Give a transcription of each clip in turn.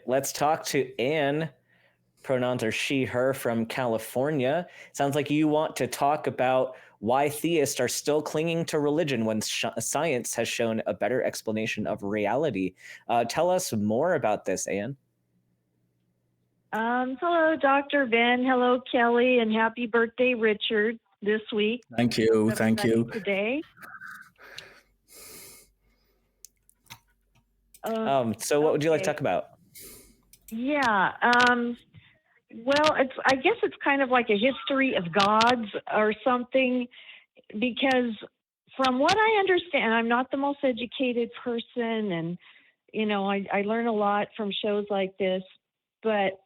let's talk to Anne. Pronouns are she, her, from California. Sounds like you want to talk about why theists are still clinging to religion when science has shown a better explanation of reality. Tell us more about this, Anne. Hello, Dr. Ben. Hello, Kelly, and happy birthday, Richard, this week. Thank you. Thank you. Today. So what would you like to talk about? Yeah. Well, I guess it's kind of like a history of gods or something, because from what I understand, I'm not the most educated person, and I learn a lot from shows like this, but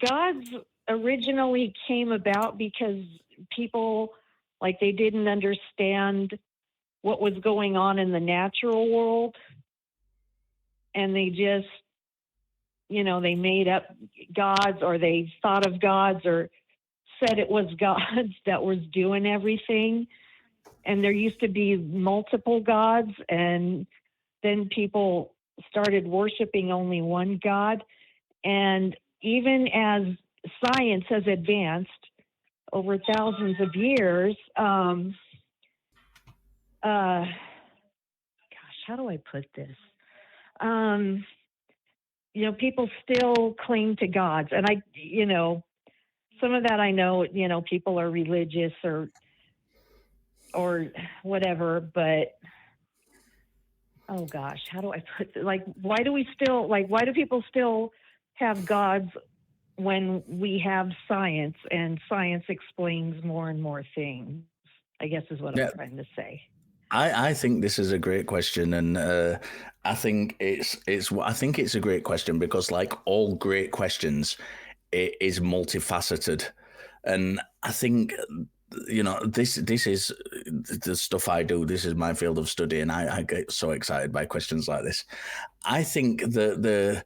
gods originally came about because people, like, they didn't understand what was going on in the natural world, and they just they made up gods, or they thought of gods, or said it was gods that was doing everything. And there used to be multiple gods, and then people started worshiping only one God. And even as science has advanced over thousands of years, gosh, how do I put this? People still cling to gods. And some of that I know, people are religious or whatever, but oh gosh, how do I put it? Why do people still have gods when we have science, and science explains more and more things, I guess is what I'm trying to say. I think this is a great question, and I think it's a great question because, like all great questions, it is multifaceted, and I think this is the stuff I do. This is my field of study, and I get so excited by questions like this. I think that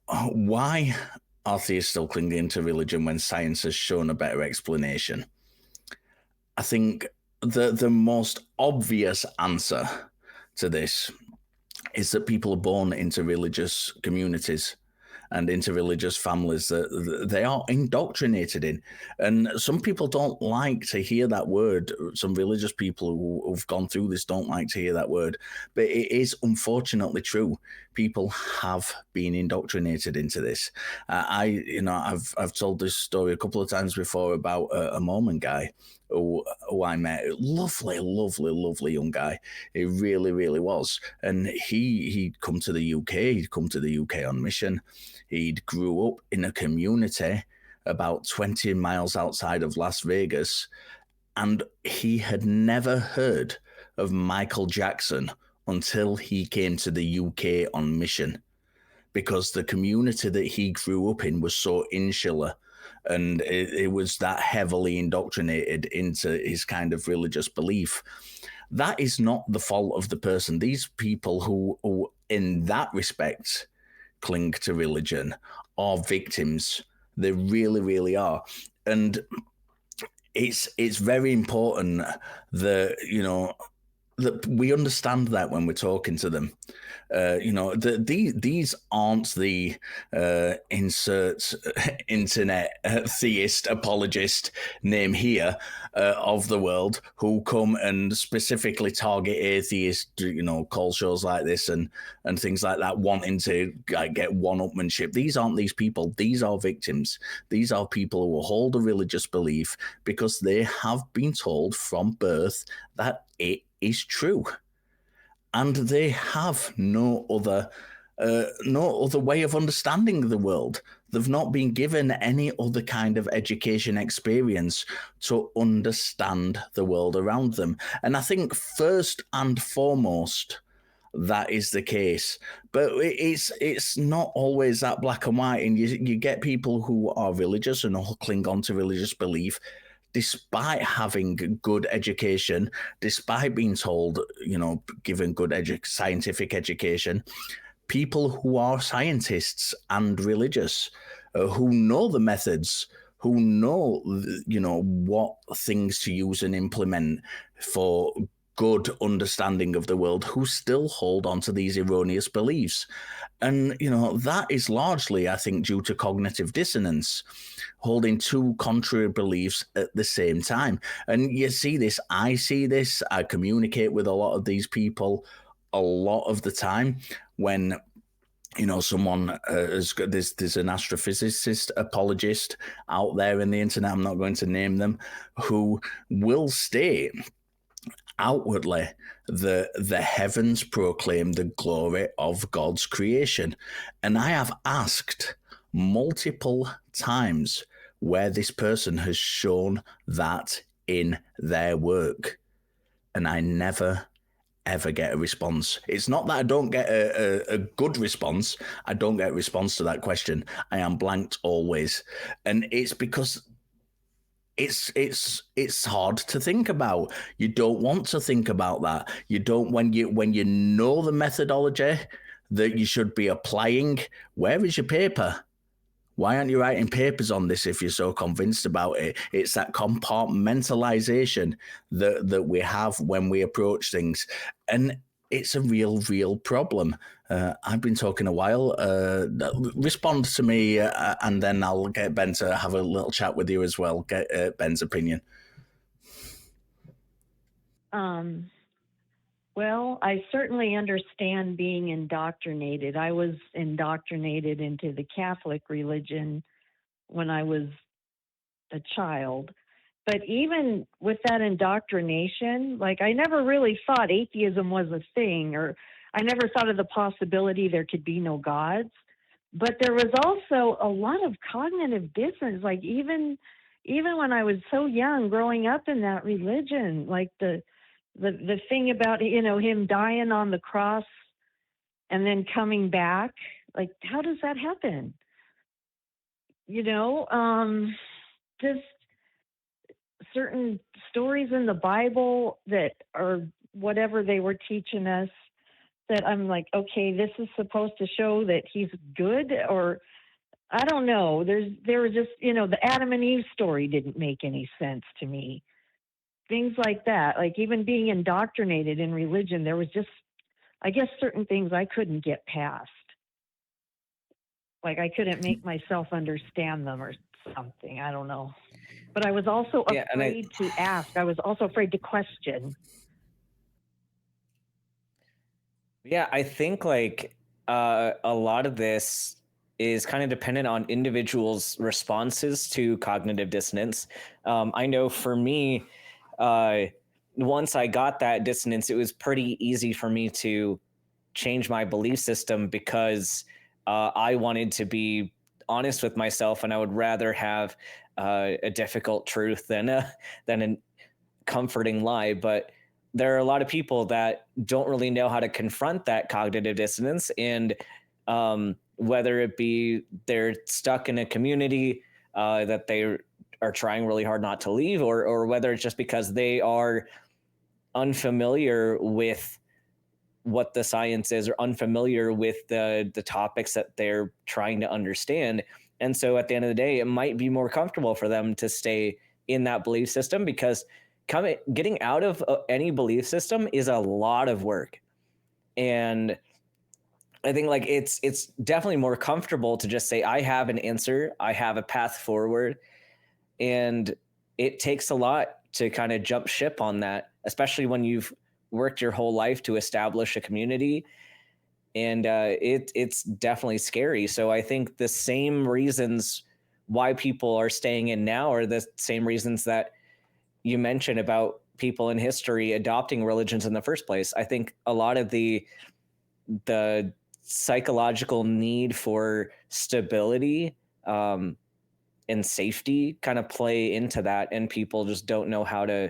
why are theists still clinging to religion when science has shown a better explanation? I think the most obvious answer to this is that people are born into religious communities and into religious families that they are indoctrinated in. And some people don't like to hear that word. Some religious people who've gone through this don't like to hear that word. But it is unfortunately true. People have been indoctrinated into this. I've told this story a couple of times before about a Mormon guy who I met. Lovely young guy. He really, really was. And he'd come to the UK. He'd come to the UK on mission. He'd grew up in a community about 20 miles outside of Las Vegas, and he had never heard of Michael Jackson until he came to the UK on mission, because the community that he grew up in was so insular, and it was that heavily indoctrinated into his kind of religious belief. That is not the fault of the person. These people who in that respect cling to religion are victims. They really, really are. And it's very important that, that we understand that when we're talking to them. These aren't the insert internet theist apologist name here of the world who come and specifically target atheist, call shows like this and things like that, wanting to get one-upmanship. These aren't these people. These are victims. These are people who hold a religious belief because they have been told from birth that it is true, and they have no other way of understanding the world. They've not been given any other kind of education experience to understand the world around them. And I think first and foremost, that is the case. But it's not always that black and white. And you get people who are religious and who cling on to religious belief despite having good education, despite being told, given good scientific education. People who are scientists and religious, who know the methods, who know, what things to use and implement for good understanding of the world who still hold on to these erroneous beliefs. And, that is largely, I think, due to cognitive dissonance, holding two contrary beliefs at the same time. And you see this, I see this, I communicate with a lot of these people a lot of the time when someone has got there's an astrophysicist apologist out there in the internet, I'm not going to name them, who will state outwardly the heavens proclaim the glory of God's creation. And I have asked multiple times where this person has shown that in their work, and I never ever get a response. It's not that I don't get a good response. I don't get a response to that question. I am blanked always. And it's because it's hard to think about. You don't want to think about that. You don't, when you know the methodology that you should be applying. Where is your paper? Why aren't you writing papers on this if you're so convinced about it? It's that compartmentalization that we have when we approach things. And it's a real problem. I've been talking a while. Respond to me, and then I'll get Ben to have a little chat with you as well. Get Ben's opinion. Well, I certainly understand being indoctrinated. I was indoctrinated into the Catholic religion when I was a child. But even with that indoctrination, like, I never really thought atheism was a thing, or I never thought of the possibility there could be no gods. But there was also a lot of cognitive dissonance. Like, even when I was so young, growing up in that religion, like the thing about, him dying on the cross and then coming back, like, how does that happen? Just certain stories in the Bible that are whatever they were teaching us, that I'm like, okay, this is supposed to show that he's good, or I don't know. There was just, the Adam and Eve story didn't make any sense to me. Things like that, like even being indoctrinated in religion, there was just, I guess, certain things I couldn't get past. Like, I couldn't make myself understand them or something. I don't know. But I was also afraid to ask. I was also afraid to question. Yeah, I think a lot of this is kind of dependent on individuals' responses to cognitive dissonance. I know for me, once I got that dissonance, it was pretty easy for me to change my belief system, because I wanted to be honest with myself, and I would rather have a difficult truth than a comforting lie. But there are a lot of people that don't really know how to confront that cognitive dissonance, and whether it be they're stuck in a community that they are trying really hard not to leave, or whether it's just because they are unfamiliar with what the science is, or unfamiliar with the topics that they're trying to understand. And so at the end of the day, it might be more comfortable for them to stay in that belief system, because getting out of any belief system is a lot of work. And I think it's definitely more comfortable to just say, I have an answer, I have a path forward. And it takes a lot to kind of jump ship on that, especially when you've worked your whole life to establish a community. And it's definitely scary. So I think the same reasons why people are staying in now are the same reasons that you mentioned about people in history adopting religions in the first place. I think a lot of the psychological need for stability and safety kind of play into that, and people just don't know how to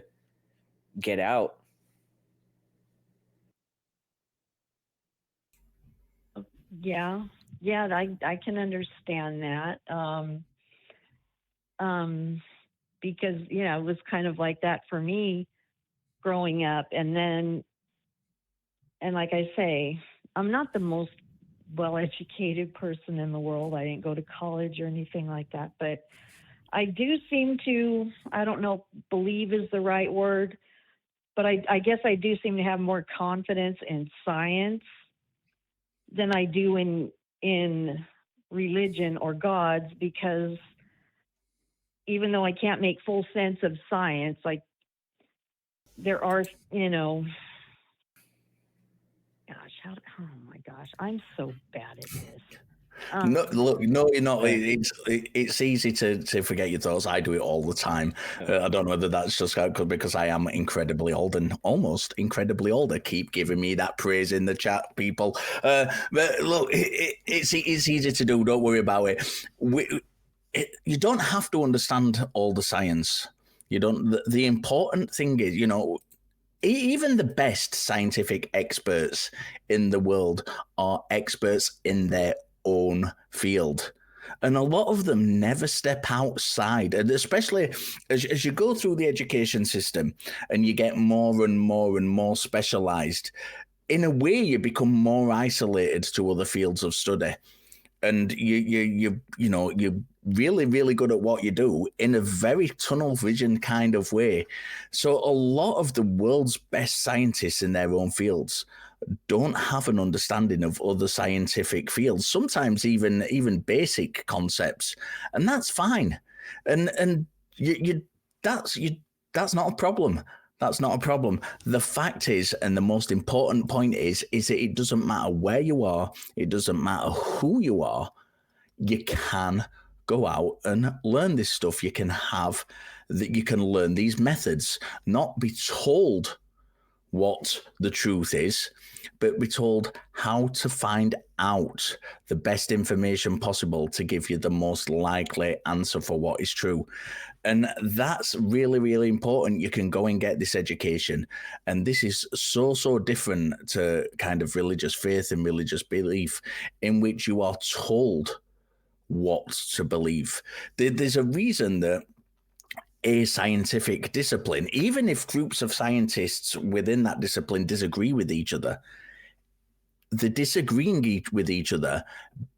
get out. Yeah, I can understand that. Because, it was kind of like that for me growing up. And like I say, I'm not the most well-educated person in the world. I didn't go to college or anything like that, but I do seem to, I don't know, believe is the right word, but I guess I do seem to have more confidence in science than I do in religion or gods, because even though I can't make full sense of science, like there are, oh my gosh, I'm so bad at this. No, look, no, you're not. Yeah. It's easy to forget your thoughts. I do it all the time. I don't know whether that's just because I am incredibly old and almost incredibly older. Keep giving me that praise in the chat, people. But look, it's easy to do. Don't worry about it. You don't have to understand all the science. You don't. The important thing is, even the best scientific experts in the world are experts in their own field. And a lot of them never step outside. And especially as you go through the education system and you get more and more and more specialized, in a way you become more isolated to other fields of study. And you're really, really good at what you do in a very tunnel vision kind of way. So a lot of the world's best scientists in their own fields don't have an understanding of other scientific fields, sometimes even basic concepts, and that's fine. And that's not a problem. That's not a problem. The fact is, and the most important point is that it doesn't matter where you are, it doesn't matter who you are, you can go out and learn this stuff. You can learn these methods, not be told what the truth is, but be told how to find out the best information possible to give you the most likely answer for what is true. And that's really, really important. You can go and get this education. And this is so different to kind of religious faith and religious belief, in which you are told what to believe. There's a reason that a scientific discipline, even if groups of scientists within that discipline disagree with each other, they're disagreeing with each other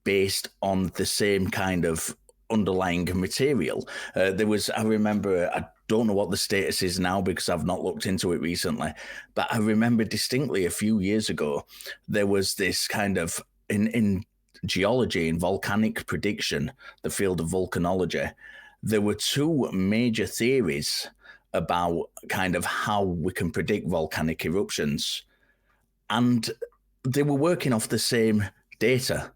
based on the same kind of underlying material. I remember, I don't know what the status is now because I've not looked into it recently, but I remember distinctly a few years ago, there was this kind of, in geology, in volcanic prediction, the field of volcanology, there were two major theories about kind of how we can predict volcanic eruptions. And they were working off the same data.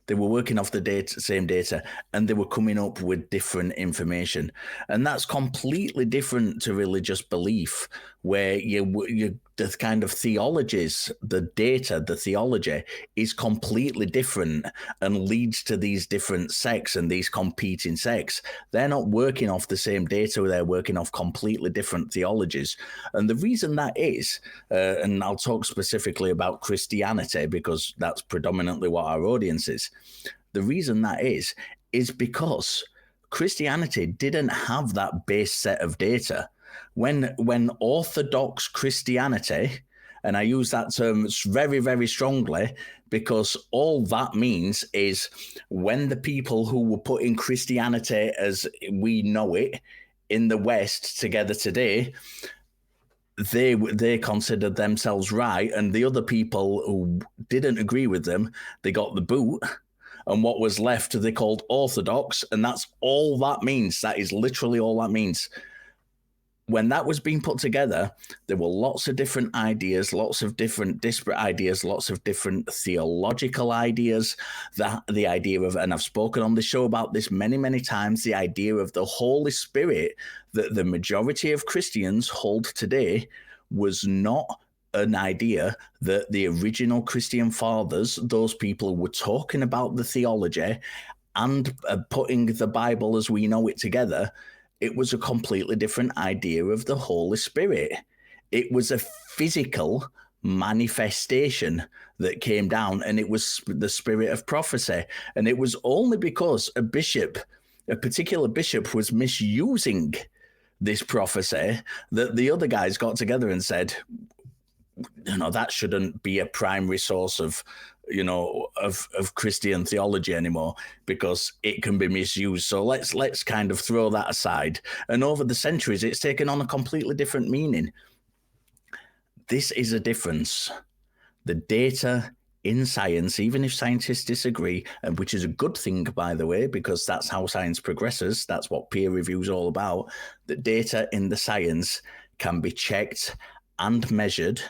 They were working off the same data, and they were coming up with different information. And that's completely different to religious belief, where the kind of theologies, the data, the theology is completely different and leads to these different sects and these competing sects. They're not working off the same data, they're working off completely different theologies. And the reason that is, and I'll talk specifically about Christianity because that's predominantly what our audience is. The reason that is because Christianity didn't have that base set of data. When Orthodox Christianity, and I use that term very, very strongly because all that means is when the people who were putting Christianity as we know it in the West together today, they considered themselves right, and the other people who didn't agree with them, they got the boot. And what was left, they called Orthodox, and that's all that means. That is literally all that means. When that was being put together, there were lots of different ideas, lots of different disparate ideas, lots of different theological ideas. The idea of, and I've spoken on the show about this many, many times, the idea of the Holy Spirit that the majority of Christians hold today was not an idea that the original Christian fathers, those people who were talking about the theology and putting the Bible as we know it together, it was a completely different idea of the Holy Spirit. It was a physical manifestation that came down, and it was the spirit of prophecy. And it was only because a particular bishop was misusing this prophecy that the other guys got together and said, that shouldn't be a primary source of Christian theology anymore because it can be misused. So let's kind of throw that aside. And over the centuries, it's taken on a completely different meaning. this is a difference. The data in science, even if scientists disagree, and which is a good thing, by the way, because that's how science progresses, that's what peer review is all about, the data in the science can be checked and measured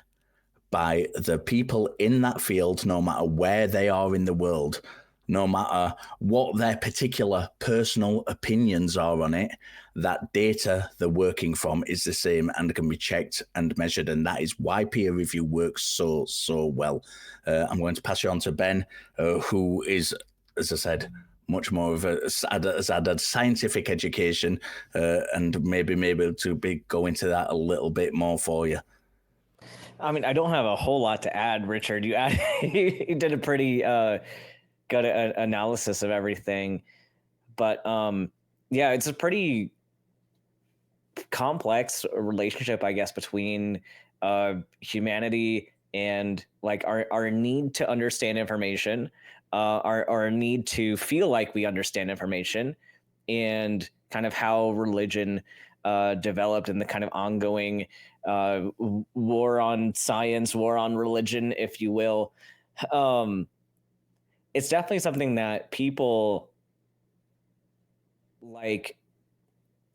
by the people in that field, no matter where they are in the world, no matter what their particular personal opinions are on it. That data they're working from is the same and can be checked and measured. And that is why peer review works so well. I'm going to pass you on to Ben, who is, as I said, much more of has added scientific education and maybe to go into that a little bit more for you. I mean, I don't have a whole lot to add, Richard. You did a pretty good analysis of everything, but yeah, it's a pretty complex relationship, I guess, between humanity and like our need to understand information, our need to feel like we understand information, and kind of how religion developed, and the kind of ongoing war on science, war on religion, if you will. It's definitely something that people like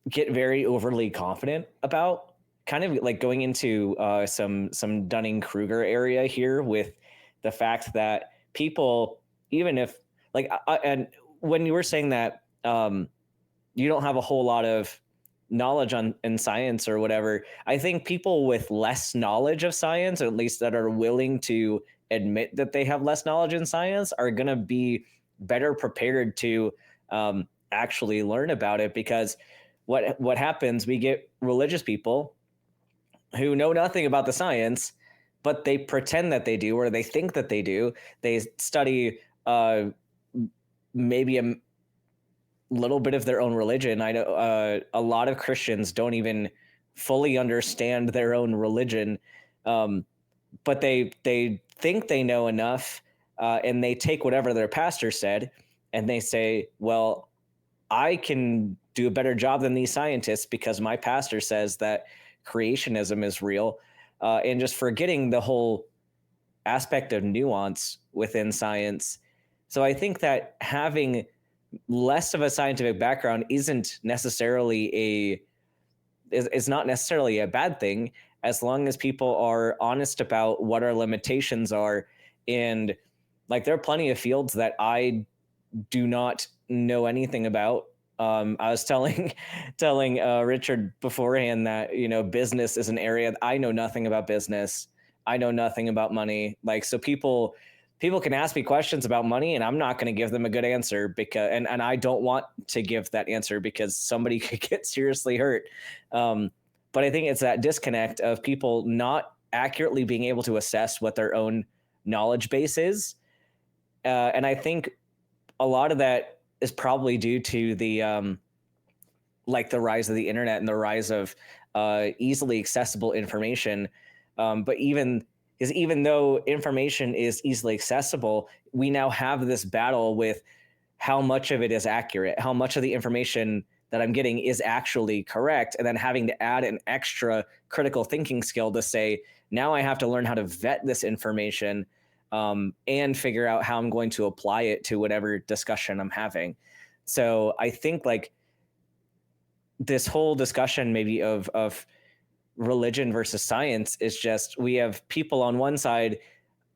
get very overly confident about, kind of like going into some Dunning-Kruger area here, with the fact that people, even if like, and when you were saying that you don't have a whole lot of knowledge in science or whatever, I think people with less knowledge of science, or at least that are willing to admit that they have less knowledge in science, are going to be better prepared to actually learn about it. Because what happens, we get religious people who know nothing about the science, but they pretend that they do, or they think that they do. They study maybe a little bit of their own religion. I know a lot of Christians don't even fully understand their own religion, but they think they know enough, and they take whatever their pastor said, and they say, well, I can do a better job than these scientists because my pastor says that creationism is real, and just forgetting the whole aspect of nuance within science. So I think that having less of a scientific background isn't necessarily is not necessarily a bad thing, as long as people are honest about what our limitations are. And like, there are plenty of fields that I do not know anything about. I was telling Richard beforehand that, business is an area that I know nothing about. Business, I know nothing about money. Like, so people can ask me questions about money, and I'm not going to give them a good answer, because and I don't want to give that answer because somebody could get seriously hurt. But I think it's that disconnect of people not accurately being able to assess what their own knowledge base is. And I think a lot of that is probably due to the like the rise of the internet and the rise of easily accessible information. But even though information is easily accessible, we now have this battle with how much of it is accurate, how much of the information that I'm getting is actually correct, and then having to add an extra critical thinking skill to say, now I have to learn how to vet this information and figure out how I'm going to apply it to whatever discussion I'm having. So I think like this whole discussion maybe of religion versus science is just, we have people on one side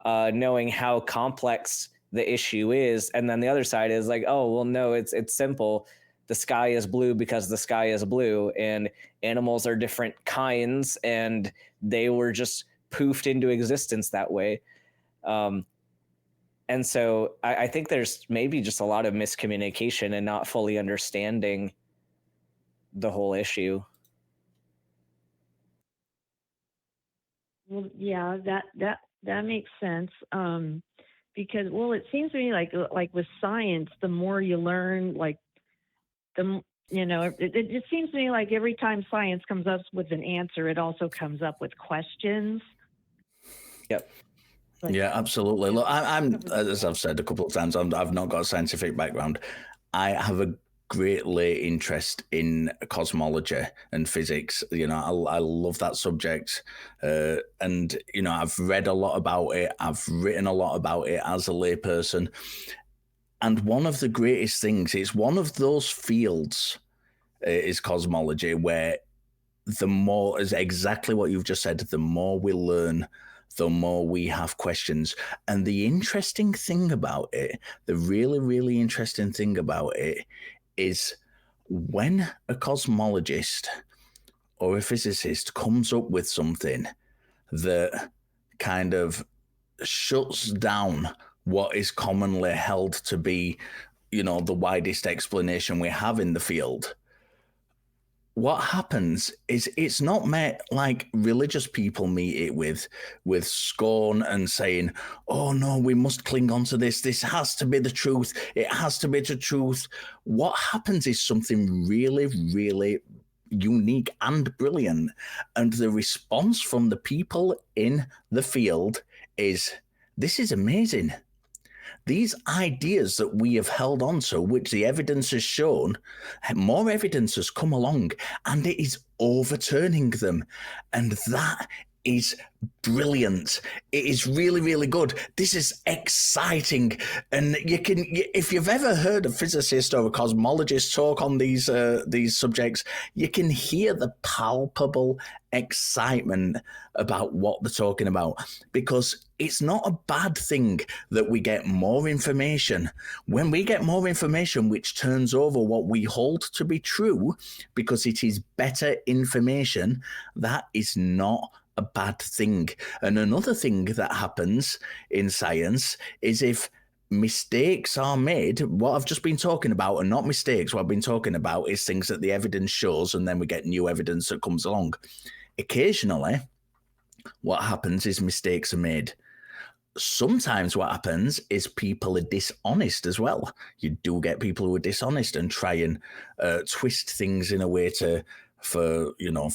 knowing how complex the issue is, and then the other side is like, oh, well, no, it's simple. The sky is blue because the sky is blue, and animals are different kinds, and they were just poofed into existence that way. And so I think there's maybe just a lot of miscommunication and not fully understanding the whole issue. Well, yeah, that makes sense. Because, well, it seems to me like with science, the more you learn, like it seems to me like every time science comes up with an answer, it also comes up with questions. Yep. Yeah, absolutely. Look, I'm as I've said a couple of times, I've not got a scientific background. I have a greatly interest in cosmology and physics. You know, I love that subject. And, you know, I've read a lot about it. I've written a lot about it as a layperson. And one of the greatest things, it's one of those fields, is cosmology, where the more, is exactly what you've just said, the more we learn, the more we have questions. And the interesting thing about it, the really, really interesting thing about it is when a cosmologist or a physicist comes up with something that kind of shuts down what is commonly held to be, you know, the widest explanation we have in the field, what happens is it's not met like religious people meet it with scorn and saying, oh no, we must cling on to this has to be the truth, it has to be the truth. What happens is something really, really unique and brilliant, and the response from the people in the field is, this is amazing. These ideas that we have held on to, which the evidence has shown, more evidence has come along and it is overturning them. And that is brilliant. It is really, really good. This is exciting. And you can, if you've ever heard a physicist or a cosmologist talk on these subjects, you can hear the palpable excitement about what they're talking about, because it's not a bad thing that we get more information. When we get more information which turns over what we hold to be true because it is better information, that is not a bad thing. And another thing that happens in science is if mistakes are made, what I've just been talking about are not mistakes. What I've been talking about is things that the evidence shows, and then we get new evidence that comes along. Occasionally, what happens is mistakes are made. Sometimes what happens is people are dishonest as well. You do get people who are dishonest and try and twist things in a way for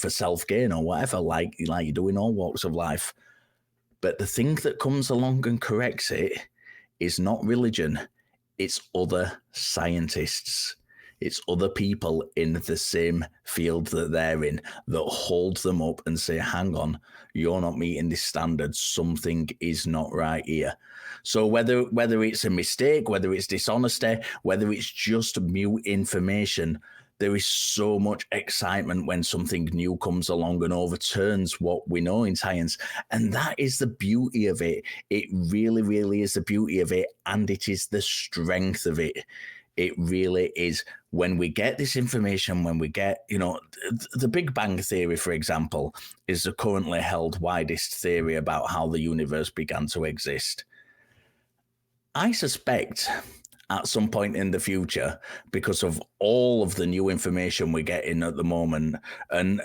self-gain or whatever, like you do in all walks of life. But the thing that comes along and corrects it is not religion. It's other scientists. It's other people in the same field that they're in that hold them up and say, hang on, you're not meeting this standard. Something is not right here. So whether it's a mistake, whether it's dishonesty, whether it's just mute information, there is so much excitement when something new comes along and overturns what we know in science. And that is the beauty of it. It really, really is the beauty of it. And it is the strength of it. It really is. When we get this information, when we get, the Big Bang Theory, for example, is the currently held widest theory about how the universe began to exist. I suspect at some point in the future, because of all of the new information we're getting at the moment, and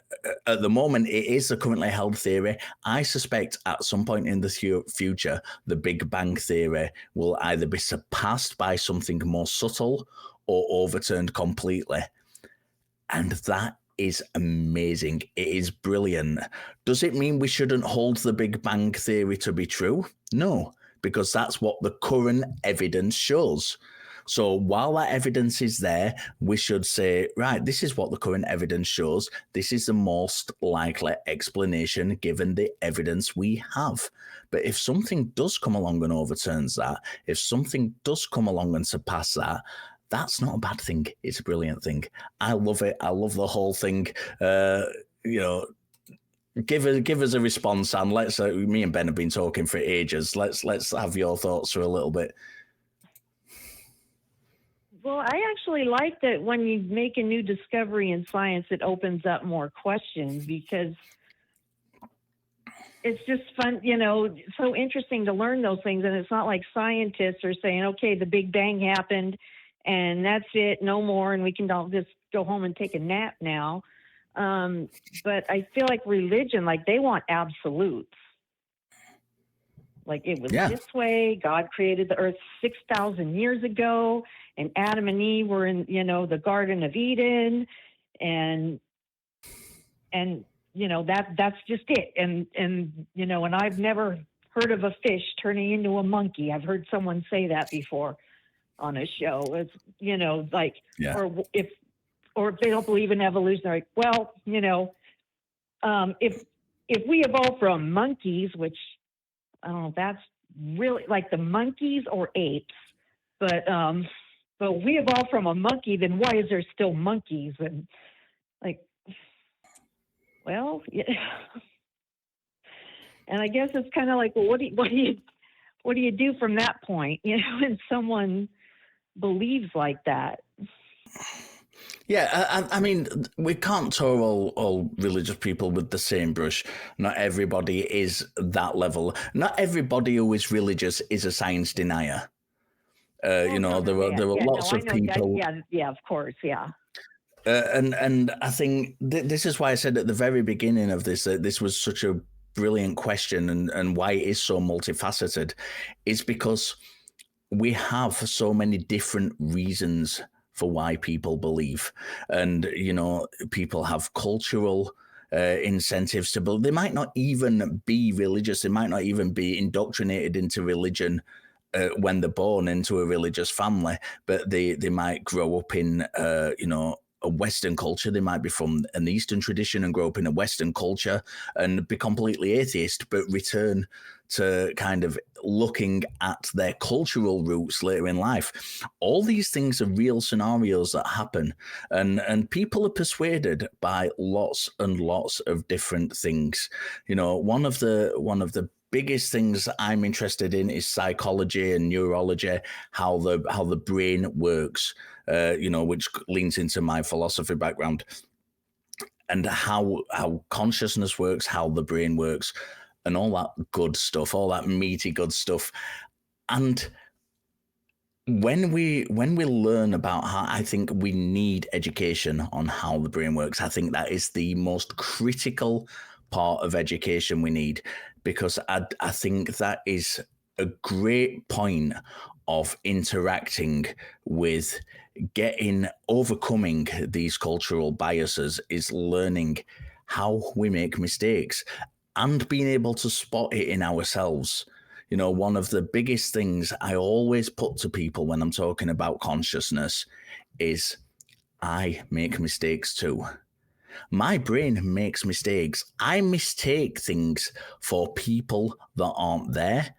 at the moment it is the currently held theory, I suspect at some point in the future, the Big Bang Theory will either be surpassed by something more subtle or overturned completely. And that is amazing. It is brilliant. Does it mean we shouldn't hold the Big Bang Theory to be true? No, because that's what the current evidence shows. So while that evidence is there, we should say, right, this is what the current evidence shows. This is the most likely explanation given the evidence we have. But if something does come along and overturns that, if something does come along and surpass that, that's not a bad thing. It's a brilliant thing. I love it. I love the whole thing. Give us a response, and let's. Me and Ben have been talking for ages. Let's have your thoughts for a little bit. Well, I actually like that when you make a new discovery in science, it opens up more questions, because it's just fun, so interesting to learn those things. And it's not like scientists are saying, okay, the Big Bang happened and that's it, no more, and we can all just go home and take a nap now. But I feel like religion, like they want absolutes. Like it was this way. God created the earth 6,000 years ago, and Adam and Eve were in, the Garden of Eden, and that's just it. And I've never heard of a fish turning into a monkey. I've heard someone say that before. on a show. It's, you know, like, Yeah. or if they don't believe in evolution, they're like, well, you know, if we evolved from monkeys, which I don't know, if that's really like the monkeys or apes, but we evolved from a monkey, then why is there still monkeys? And like, well, yeah. And I guess it's kind of like, well, what do you do from that point? You know, when someone believes like that. Yeah, I mean, we can't tar all religious people with the same brush. Not everybody is that level. Not everybody who is religious is a science denier. You know, there were lots of people. Yeah, of course, yeah. And I think this is why I said at the very beginning of this that this was such a brilliant question, and why it is so multifaceted, is because we have so many different reasons for why people believe. And, you know, people have cultural incentives to believe. They might not even be religious. They might not even be indoctrinated into religion when they're born into a religious family, but they might grow up in, you know, a Western culture. They might be from an Eastern tradition and grow up in a Western culture and be completely atheist, but return to kind of looking at their cultural roots later in life. All these things are real scenarios that happen, and people are persuaded by lots and lots of different things. You know, one of the biggest things I'm interested in is psychology and neurology, how the brain works, you know, which leans into my philosophy background, and how consciousness works, how the brain works, and all that good stuff, all that meaty good stuff. And when we learn about how, I think we need education on how the brain works. I think that is the most critical part of education we need, because I think that is a great point of interacting with overcoming these cultural biases, is learning how we make mistakes and being able to spot it in ourselves. You know, one of the biggest things I always put to people when I'm talking about consciousness is I make mistakes too. My brain makes mistakes. I mistake things for people that aren't there.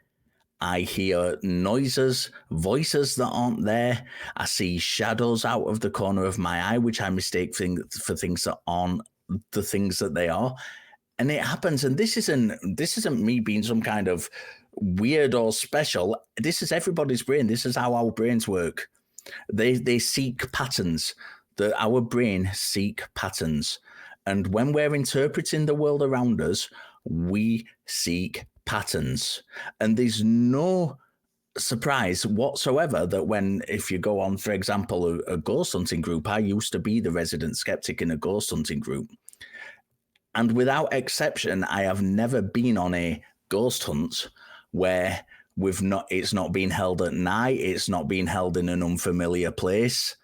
I hear noises, voices that aren't there. I see shadows out of the corner of my eye, which I mistake for things that aren't the things that they are. And it happens. And this isn't me being some kind of weird or special. This is everybody's brain. This is how our brains work. They seek patterns. Our brain seek patterns. And when we're interpreting the world around us, we seek patterns. And there's no surprise whatsoever that if you go on, for example, a ghost hunting group, I used to be the resident skeptic in a ghost hunting group. And without exception, I have never been on a ghost hunt where it's not being held at night, it's not being held in an unfamiliar place.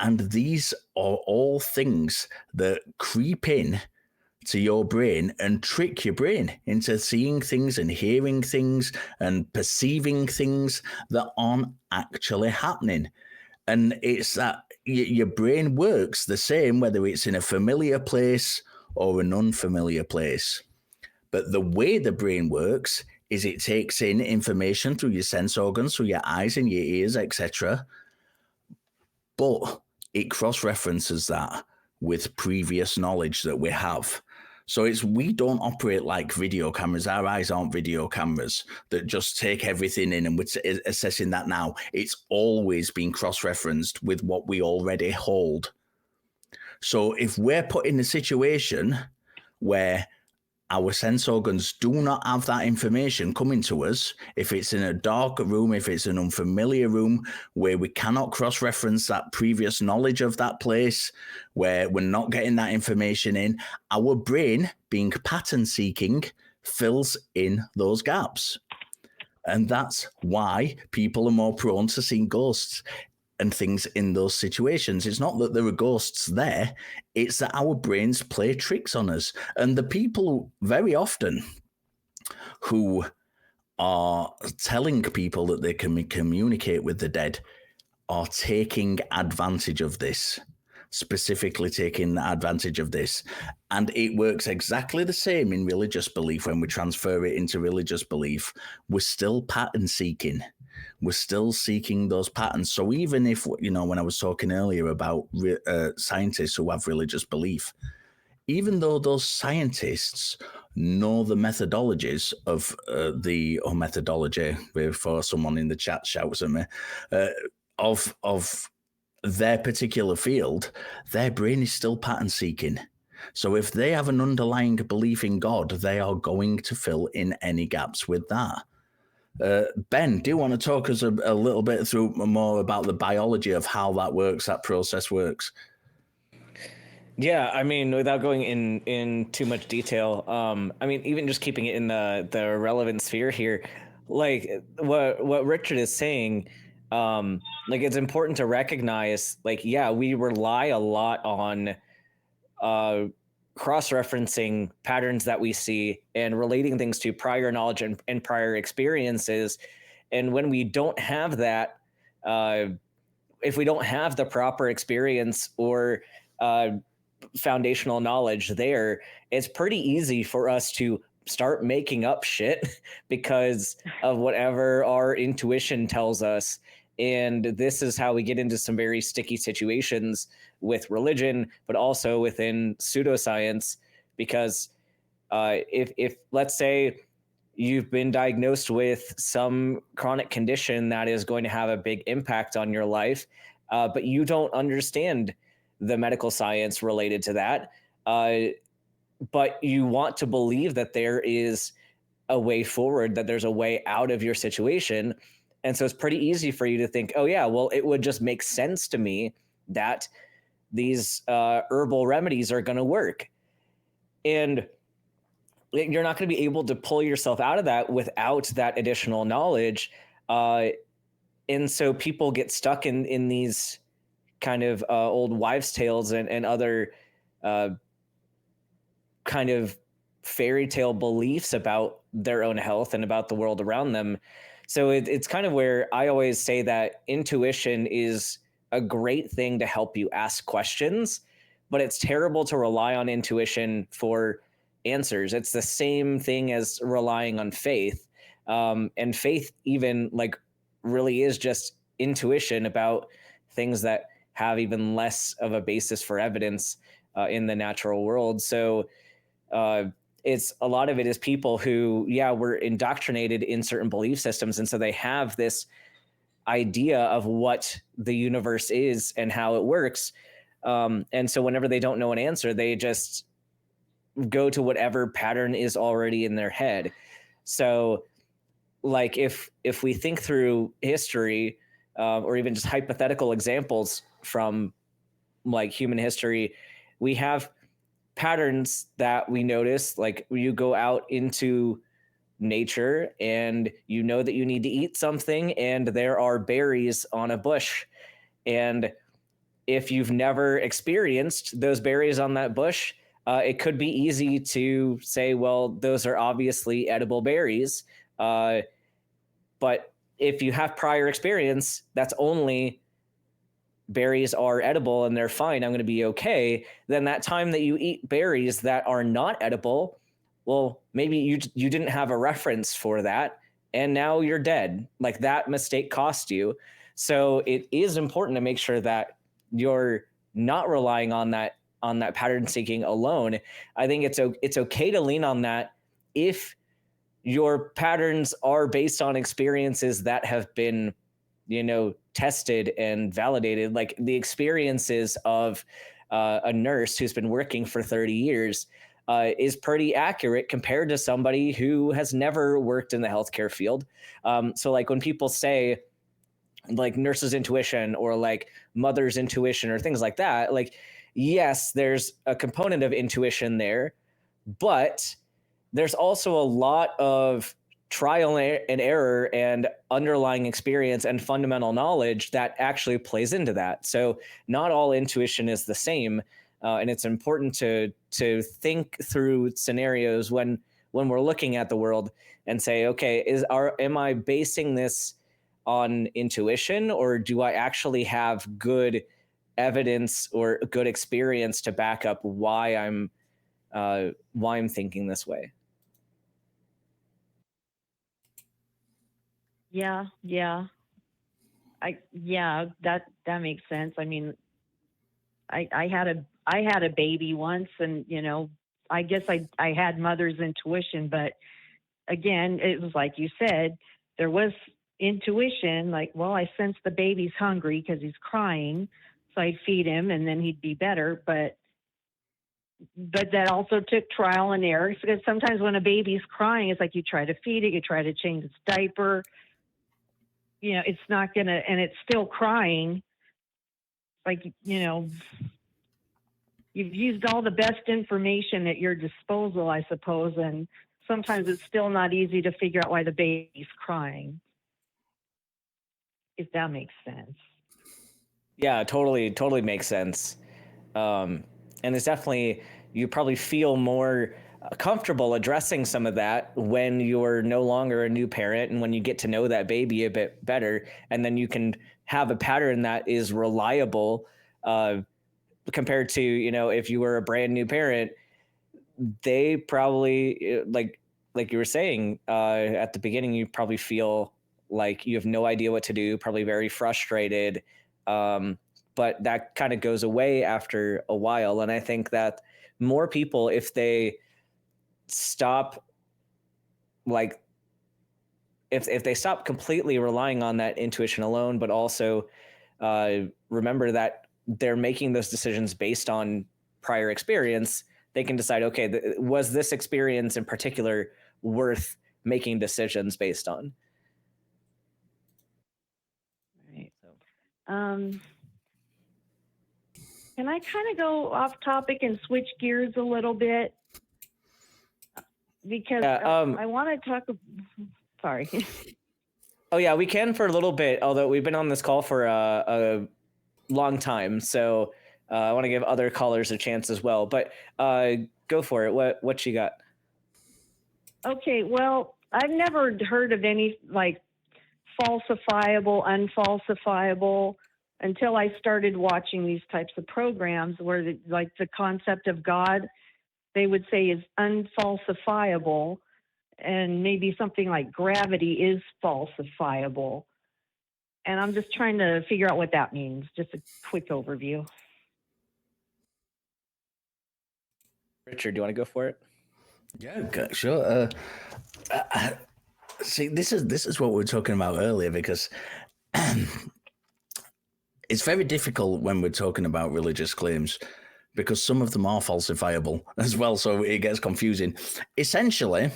And these are all things that creep in to your brain and trick your brain into seeing things and hearing things and perceiving things that aren't actually happening. And it's that your brain works the same, whether it's in a familiar place or an unfamiliar place. But the way the brain works is it takes in information through your sense organs, through your eyes and your ears, etc. But it cross-references that with previous knowledge that we have. So we don't operate like video cameras. Our eyes aren't video cameras that just take everything in and we're assessing that now. It's always been cross-referenced with what we already hold. So if we're put in a situation where our sense organs do not have that information coming to us, if it's in a dark room, if it's an unfamiliar room where we cannot cross-reference that previous knowledge of that place, where we're not getting that information in, our brain, being pattern-seeking, fills in those gaps. And that's why people are more prone to seeing ghosts and things in those situations. It's not that there are ghosts there, it's that our brains play tricks on us. And the people very often who are telling people that they can communicate with the dead are taking advantage of this, specifically taking advantage of this. And it works exactly the same in religious belief. When we transfer it into religious belief, we're still pattern seeking. We're still seeking those patterns. So even if, when I was talking earlier about scientists who have religious belief, even though those scientists know the methodologies of methodology, before someone in the chat shouts at me, of their particular field, their brain is still pattern seeking. So if they have an underlying belief in God, they are going to fill in any gaps with that. Ben, do you want to talk us a little bit through more about the biology of how that works, that process works? Yeah, I mean, without going in too much detail, I mean, even just keeping it in the relevant sphere here, like what Richard is saying, like it's important to recognize, like, yeah, we rely a lot on cross-referencing patterns that we see and relating things to prior knowledge and prior experiences. And when we don't have that, if we don't have the proper experience or foundational knowledge there, it's pretty easy for us to start making up shit because of whatever our intuition tells us. And this is how we get into some very sticky situations with religion, but also within pseudoscience, because if let's say you've been diagnosed with some chronic condition that is going to have a big impact on your life, but you don't understand the medical science related to that, but you want to believe that there is a way forward, that there's a way out of your situation. And so it's pretty easy for you to think, oh yeah, well, it would just make sense to me that these herbal remedies are going to work. And you're not going to be able to pull yourself out of that without that additional knowledge. And so people get stuck in these kind of old wives' tales and other kind of fairy tale beliefs about their own health and about the world around them. So it's kind of where I always say that intuition is a great thing to help you ask questions, but it's terrible to rely on intuition for answers. It's the same thing as relying on faith. And faith even like really is just intuition about things that have even less of a basis for evidence in the natural world. So it's a lot of it is people who, yeah, were indoctrinated in certain belief systems. And so they have this idea of what the universe is and how it works. And so whenever they don't know an answer, they just go to whatever pattern is already in their head. So like if we think through history, or even just hypothetical examples from like human history, we have patterns that we notice. Like you go out into nature and you know that you need to eat something and there are berries on a bush. And if you've never experienced those berries on that bush, it could be easy to say, well, those are obviously edible berries. But if you have prior experience, that's only berries are edible and they're fine, I'm going to be okay. Then that time that you eat berries that are not edible, well, maybe you didn't have a reference for that, and now you're dead. Like that mistake cost you. So it is important to make sure that you're not relying on that pattern seeking alone. I think it's okay to lean on that if your patterns are based on experiences that have been, tested and validated, like the experiences of a nurse who's been working for 30 years is pretty accurate compared to somebody who has never worked in the healthcare field. So like when people say like nurse's intuition or like mother's intuition or things like that, like, yes, there's a component of intuition there, but there's also a lot of trial and error and underlying experience and fundamental knowledge that actually plays into that. So not all intuition is the same. And it's important to think through scenarios when when we're looking at the world and say, okay, am I basing this on intuition, or do I actually have good evidence or good experience to back up why I'm thinking this way? Yeah, that makes sense. I mean, I had a baby once, and I guess I had mother's intuition, but again, it was like you said, there was intuition, like, well, I sense the baby's hungry because he's crying, so I'd feed him and then he'd be better. But that also took trial and error, because sometimes when a baby's crying, it's like you try to feed it, you try to change its diaper, it's not gonna, and it's still crying. Like, you've used all the best information at your disposal, I suppose, and sometimes it's still not easy to figure out why the baby's crying, if that makes sense. Yeah, totally makes sense. And it's definitely, you probably feel more comfortable addressing some of that when you're no longer a new parent and when you get to know that baby a bit better, and then you can have a pattern that is reliable compared to, if you were a brand new parent. They probably, like you were saying at the beginning, you probably feel like you have no idea what to do, probably very frustrated. But that kind of goes away after a while. And I think that more people, if they stop, like, if they stop completely relying on that intuition alone, but also remember that they're making those decisions based on prior experience, they can decide, okay, was this experience in particular worth making decisions based on? Right. Can I kind of go off topic and switch gears a little bit? Because I want to talk. Sorry. Oh yeah, we can for a little bit, although we've been on this call for a long time. So I want to give other callers a chance as well, but go for it. What you got? Okay, well, I've never heard of any like falsifiable, unfalsifiable until I started watching these types of programs where the concept of God, they would say, is unfalsifiable, and maybe something like gravity is falsifiable. And I'm just trying to figure out what that means. Just a quick overview. Richard, do you want to go for it? Yeah, sure. See, this is what we were talking about earlier, because it's very difficult when we're talking about religious claims, because some of them are falsifiable as well, so it gets confusing. Essentially,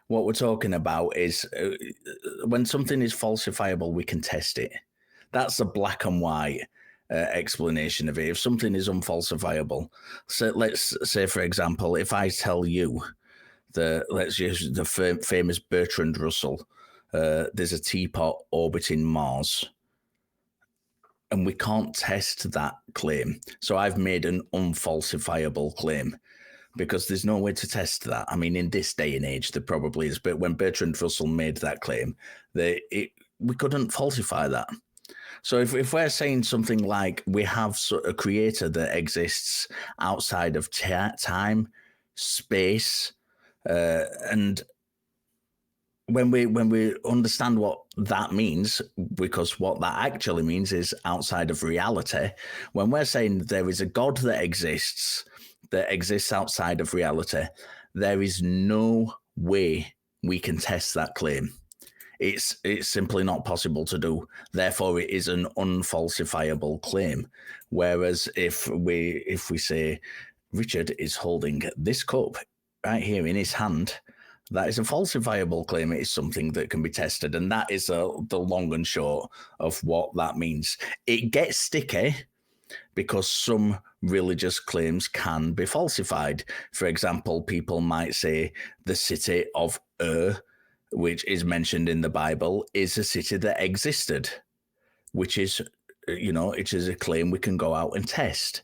what we're talking about is when something is falsifiable, we can test it. That's the black and white explanation of it. If something is unfalsifiable, so let's say, for example, if I tell you let's use the famous Bertrand Russell, there's a teapot orbiting Mars, and we can't test that claim. So I've made an unfalsifiable claim, because there's no way to test that. I mean, in this day and age, there probably is, but when Bertrand Russell made that claim, we couldn't falsify that. So if we're saying something like we have a creator that exists outside of time, space, and when we understand what that means, because what that actually means is outside of reality, when we're saying there is a God that exists outside of reality, there is no way we can test that claim. It's simply not possible to do. Therefore, it is an unfalsifiable claim. Whereas if we say Richard is holding this cup right here in his hand, that is a falsifiable claim. It is something that can be tested, and that is the long and short of what that means. It gets sticky because some religious claims can be falsified. For example, people might say the city of which is mentioned in the Bible, is a city that existed, which is, it is a claim we can go out and test.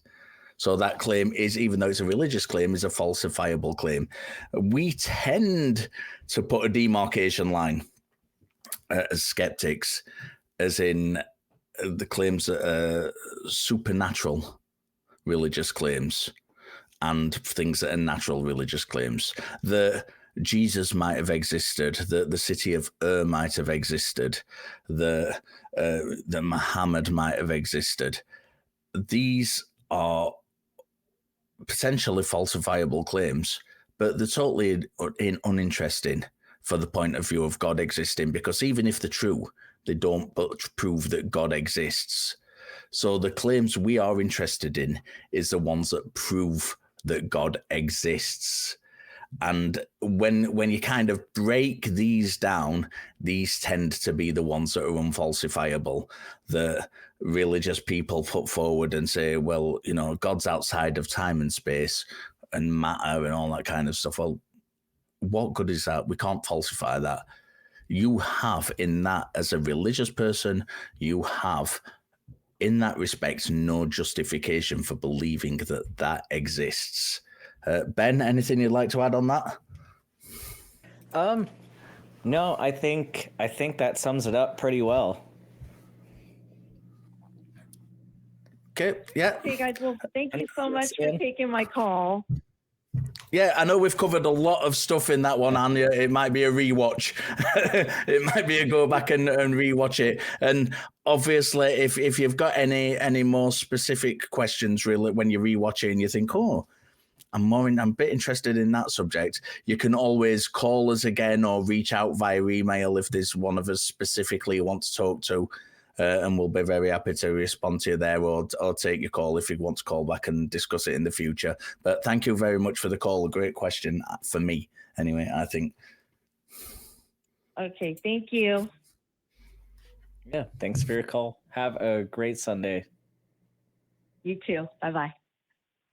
So that claim is, even though it's a religious claim, is a falsifiable claim. We tend to put a demarcation line as skeptics, as in the claims that are supernatural religious claims and things that are natural religious claims. That Jesus might have existed, that the city of Ur might have existed, that Muhammad might have existed. These are potentially falsifiable claims, but they're totally uninteresting for the point of view of God existing, because even if they're true, they don't prove that God exists. So the claims we are interested in is the ones that prove that God exists. And when you kind of break these down, these tend to be the ones that are unfalsifiable. The religious people put forward and say, well, you know, God's outside of time and space and matter and all that kind of stuff. Well, what good is that? We can't falsify that. You have in that, as a religious person, you have in that respect no justification for believing that that exists. Ben, anything you'd like to add on that? No, I think that sums it up pretty well. Okay, yeah. Okay, guys. Well, thank you so much for taking my call. Yeah, I know we've covered a lot of stuff in that one, Anya. It might be a rewatch. It might be a go back and rewatch it. And obviously, if you've got any more specific questions, really, when you rewatch it and you think, oh, I'm a bit interested in that subject, you can always call us again or reach out via email if there's one of us specifically you want to talk to. And we'll be very happy to respond to you there, or take your call if you want to call back and discuss it in the future. But thank you very much for the call. A great question for me, anyway, I think. Okay, thank you. Yeah, thanks for your call. Have a great Sunday. You too. Bye-bye.